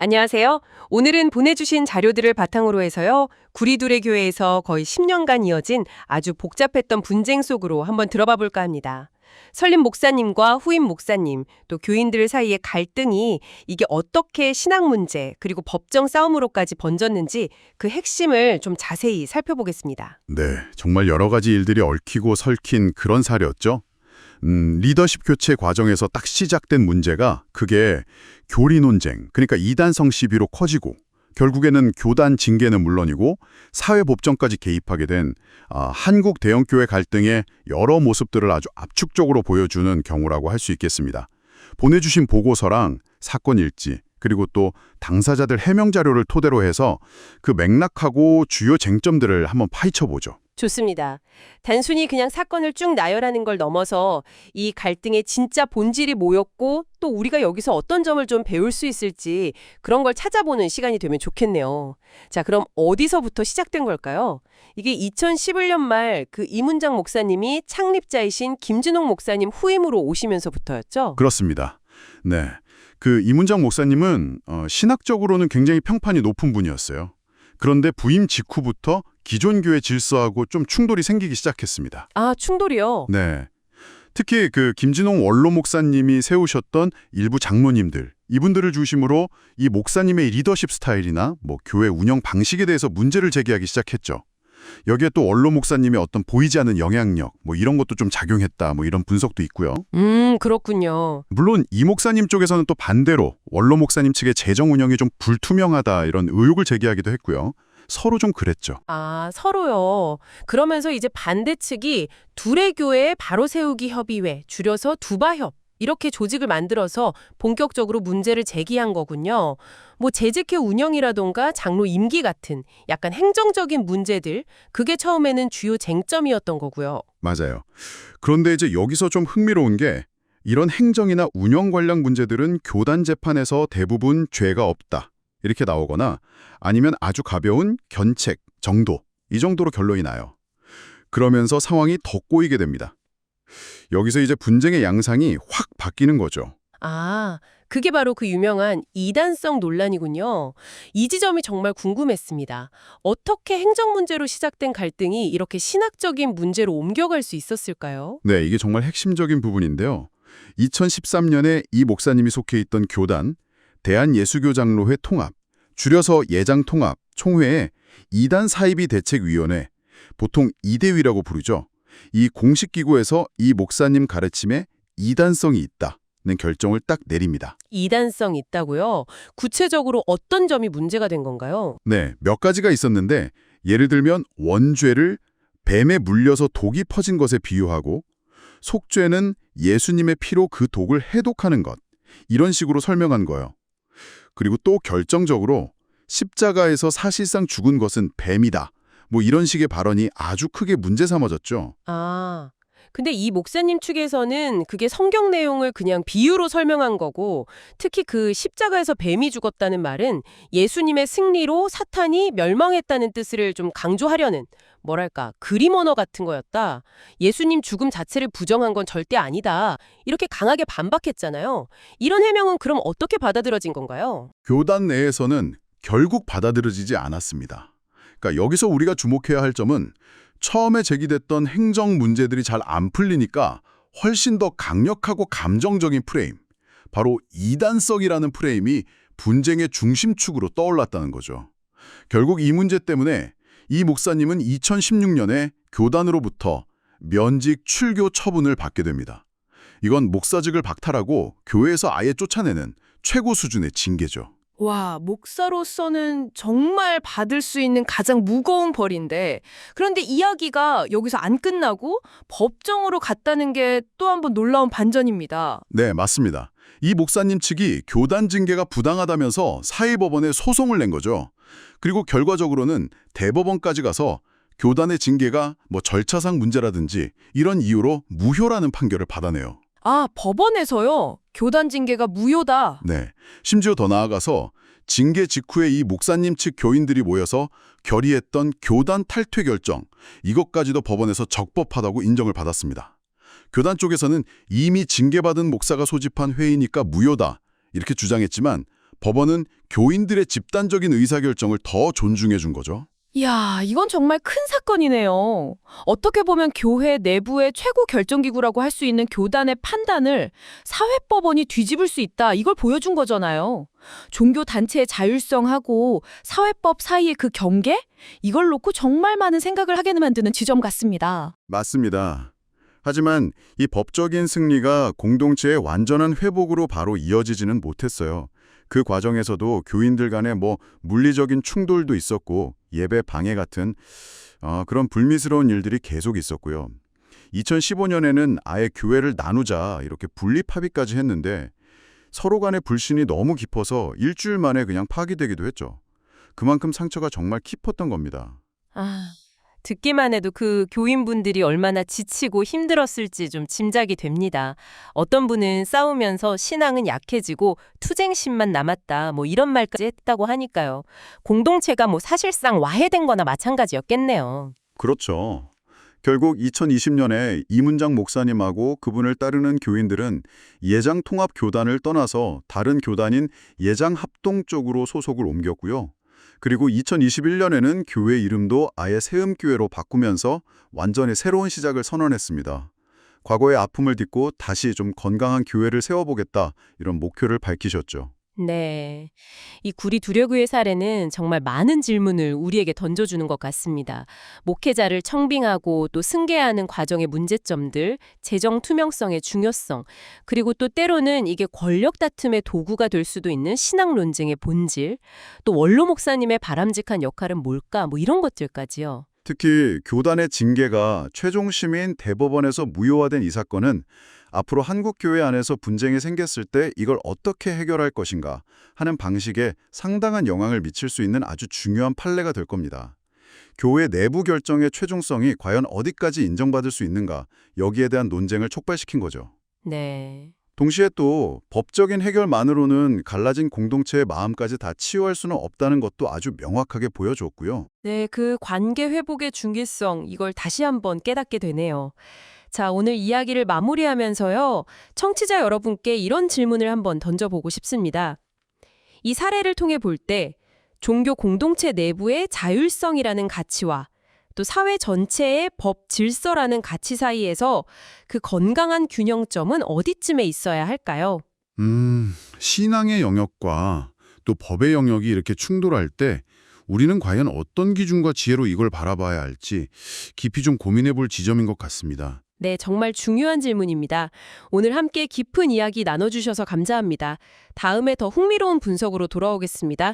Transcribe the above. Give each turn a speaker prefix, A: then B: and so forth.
A: 안녕하세요. 오늘은 보내주신 자료들을 바탕으로 해서요. 구리두레 교회에서 거의 10년간 이어진 아주 복잡했던 분쟁 속으로 한번 들어봐 볼까 합니다. 설립 목사님과 후임 목사님, 또 교인들 사이의 갈등이 이게 어떻게 신학 문제, 그리고 법정 싸움으로까지 번졌는지 그 핵심을 좀 자세히 살펴보겠습니다.
B: 네, 정말 여러 가지 일들이 얽히고 설킨 그런 사례였죠. 리더십 교체 과정에서 딱 시작된 문제가 그게 교리 논쟁, 그러니까 이단성 시비로 커지고 결국에는 교단 징계는 물론이고 사회 법정까지 개입하게 된 한국 대형교회 갈등의 여러 모습들을 아주 압축적으로 보여주는 경우라고 할 수 있겠습니다. 보내주신 보고서랑 사건 일지, 그리고 또 당사자들 해명 자료를 토대로 해서 그 맥락하고 주요 쟁점들을 한번 파헤쳐보죠.
A: 좋습니다. 단순히 그냥 사건을 쭉 나열하는 걸 넘어서 이 갈등의 진짜 본질이 뭐였고 또 우리가 여기서 어떤 점을 좀 배울 수 있을지 그런 걸 찾아보는 시간이 되면 좋겠네요. 자, 그럼 어디서부터 시작된 걸까요? 이게 2011년 말 그 이문장 목사님이 창립자이신 김진홍 목사님 후임으로 오시면서부터였죠?
B: 그렇습니다. 네, 그 이문장 목사님은 신학적으로는 굉장히 평판이 높은 분이었어요. 그런데 부임 직후부터 기존 교회 질서하고 좀 충돌이 생기기 시작했습니다.
A: 아, 충돌이요?
B: 네. 특히 그 김진홍 원로 목사님이 세우셨던 일부 장로님들, 이분들을 중심으로 이 목사님의 리더십 스타일이나 교회 운영 방식에 대해서 문제를 제기하기 시작했죠. 여기에 또 원로 목사님의 어떤 보이지 않는 영향력, 이런 것도 좀 작용했다, 이런 분석도 있고요.
A: 그렇군요.
B: 물론 이 목사님 쪽에서는 또 반대로 원로 목사님 측의 재정 운영이 좀 불투명하다 이런 의혹을 제기하기도 했고요. 서로 좀 그랬죠.
A: 아, 서로요. 그러면서 이제 반대 측이 두레교회 바로 세우기 협의회, 줄여서 두바협, 이렇게 조직을 만들어서 본격적으로 문제를 제기한 거군요. 재직회 운영이라던가 장로 임기 같은 약간 행정적인 문제들, 그게 처음에는 주요 쟁점이었던 거고요.
B: 맞아요. 그런데 이제 여기서 좀 흥미로운 게 이런 행정이나 운영 관련 문제들은 교단 재판에서 대부분 죄가 없다 이렇게 나오거나 아니면 아주 가벼운 견책, 정도 이 정도로 결론이 나요. 그러면서 상황이 더 꼬이게 됩니다. 여기서 이제 분쟁의 양상이 확 바뀌는 거죠.
A: 아, 그게 바로 그 유명한 이단성 논란이군요. 이 지점이 정말 궁금했습니다. 어떻게 행정 문제로 시작된 갈등이 이렇게 신학적인 문제로 옮겨갈 수 있었을까요?
B: 네, 이게 정말 핵심적인 부분인데요. 2013년에 이 목사님이 속해 있던 교단, 대한예수교장로회 통합, 줄여서 예장통합, 총회에 이단 사이비 대책위원회, 보통 이대위라고 부르죠. 이 공식 기구에서 이 목사님 가르침에 이단성이 있다는 결정을 딱 내립니다.
A: 이단성 있다고요? 구체적으로 어떤 점이 문제가 된 건가요?
B: 네, 몇 가지가 있었는데 예를 들면 원죄를 뱀에 물려서 독이 퍼진 것에 비유하고 속죄는 예수님의 피로 그 독을 해독하는 것, 이런 식으로 설명한 거예요. 그리고 또 결정적으로 십자가에서 사실상 죽은 것은 뱀이다. 이런 식의 발언이 아주 크게 문제 삼아졌죠.
A: 아, 근데 이 목사님 측에서는 그게 성경 내용을 그냥 비유로 설명한 거고, 특히 그 십자가에서 뱀이 죽었다는 말은 예수님의 승리로 사탄이 멸망했다는 뜻을 좀 강조하려는, 뭐랄까, 그림 언어 같은 거였다. 예수님 죽음 자체를 부정한 건 절대 아니다. 이렇게 강하게 반박했잖아요. 이런 해명은 그럼 어떻게 받아들여진 건가요?
B: 교단 내에서는 결국 받아들여지지 않았습니다. 그러니까 여기서 우리가 주목해야 할 점은 처음에 제기됐던 행정 문제들이 잘 안 풀리니까 훨씬 더 강력하고 감정적인 프레임, 바로 이단성이라는 프레임이 분쟁의 중심축으로 떠올랐다는 거죠. 결국 이 문제 때문에 이 목사님은 2016년에 교단으로부터 면직 출교 처분을 받게 됩니다. 이건 목사직을 박탈하고 교회에서 아예 쫓아내는 최고 수준의 징계죠.
C: 와, 목사로서는 정말 받을 수 있는 가장 무거운 벌인데, 그런데 이야기가 여기서 안 끝나고 법정으로 갔다는 게 또 한 번 놀라운 반전입니다.
B: 네, 맞습니다. 이 목사님 측이 교단 징계가 부당하다면서 사회법원에 소송을 낸 거죠. 그리고 결과적으로는 대법원까지 가서 교단의 징계가 절차상 문제라든지 이런 이유로 무효라는 판결을 받아내요.
C: 아, 법원에서요? 교단 징계가 무효다.
B: 네, 심지어 더 나아가서 징계 직후에 이 목사님 측 교인들이 모여서 결의했던 교단 탈퇴 결정, 이것까지도 법원에서 적법하다고 인정을 받았습니다. 교단 쪽에서는 이미 징계받은 목사가 소집한 회의니까 무효다 이렇게 주장했지만 법원은 교인들의 집단적인 의사결정을 더 존중해 준 거죠.
C: 이야, 이건 정말 큰 사건이네요. 어떻게 보면 교회 내부의 최고 결정기구라고 할 수 있는 교단의 판단을 사회법원이 뒤집을 수 있다. 이걸 보여준 거잖아요. 종교 단체의 자율성하고 사회법 사이의 그 경계? 이걸 놓고 정말 많은 생각을 하게 만드는 지점 같습니다.
B: 맞습니다. 하지만 이 법적인 승리가 공동체의 완전한 회복으로 바로 이어지지는 못했어요. 그 과정에서도 교인들 간에 물리적인 충돌도 있었고 예배 방해 같은 그런 불미스러운 일들이 계속 있었고요. 2015년에는 아예 교회를 나누자 이렇게 분립 합의까지 했는데 서로 간의 불신이 너무 깊어서 일주일 만에 그냥 파기되기도 했죠. 그만큼 상처가 정말 깊었던 겁니다.
A: 듣기만 해도 그 교인분들이 얼마나 지치고 힘들었을지 좀 짐작이 됩니다. 어떤 분은 싸우면서 신앙은 약해지고 투쟁심만 남았다 이런 말까지 했다고 하니까요. 공동체가 사실상 와해된 거나 마찬가지였겠네요.
B: 그렇죠. 결국 2020년에 이문장 목사님하고 그분을 따르는 교인들은 예장통합교단을 떠나서 다른 교단인 예장합동 쪽으로 소속을 옮겼고요. 그리고 2021년에는 교회 이름도 아예 세음교회로 바꾸면서 완전히 새로운 시작을 선언했습니다. 과거의 아픔을 딛고 다시 좀 건강한 교회를 세워보겠다 이런 목표를 밝히셨죠.
A: 네. 이 구리 두려교회 사례는 정말 많은 질문을 우리에게 던져주는 것 같습니다. 목회자를 청빙하고 또 승계하는 과정의 문제점들, 재정 투명성의 중요성, 그리고 또 때로는 이게 권력 다툼의 도구가 될 수도 있는 신앙 논쟁의 본질, 또 원로 목사님의 바람직한 역할은 뭘까 이런 것들까지요.
B: 특히 교단의 징계가 최종 심의인 대법원에서 무효화된 이 사건은 앞으로 한국 교회 안에서 분쟁이 생겼을 때 이걸 어떻게 해결할 것인가 하는 방식에 상당한 영향을 미칠 수 있는 아주 중요한 판례가 될 겁니다. 교회 내부 결정의 최종성이 과연 어디까지 인정받을 수 있는가, 여기에 대한 논쟁을 촉발시킨 거죠.
A: 네.
B: 동시에 또 법적인 해결만으로는 갈라진 공동체의 마음까지 다 치유할 수는 없다는 것도 아주 명확하게 보여줬고요.
A: 네, 그 관계 회복의 중요성, 이걸 다시 한번 깨닫게 되네요. 자, 오늘 이야기를 마무리하면서요. 청취자 여러분께 이런 질문을 한번 던져보고 싶습니다. 이 사례를 통해 볼 때 종교 공동체 내부의 자율성이라는 가치와 또 사회 전체의 법 질서라는 가치 사이에서 그 건강한 균형점은 어디쯤에 있어야 할까요?
B: 신앙의 영역과 또 법의 영역이 이렇게 충돌할 때 우리는 과연 어떤 기준과 지혜로 이걸 바라봐야 할지 깊이 좀 고민해 볼 지점인 것 같습니다.
A: 네, 정말 중요한 질문입니다. 오늘 함께 깊은 이야기 나눠주셔서 감사합니다. 다음에 더 흥미로운 분석으로 돌아오겠습니다.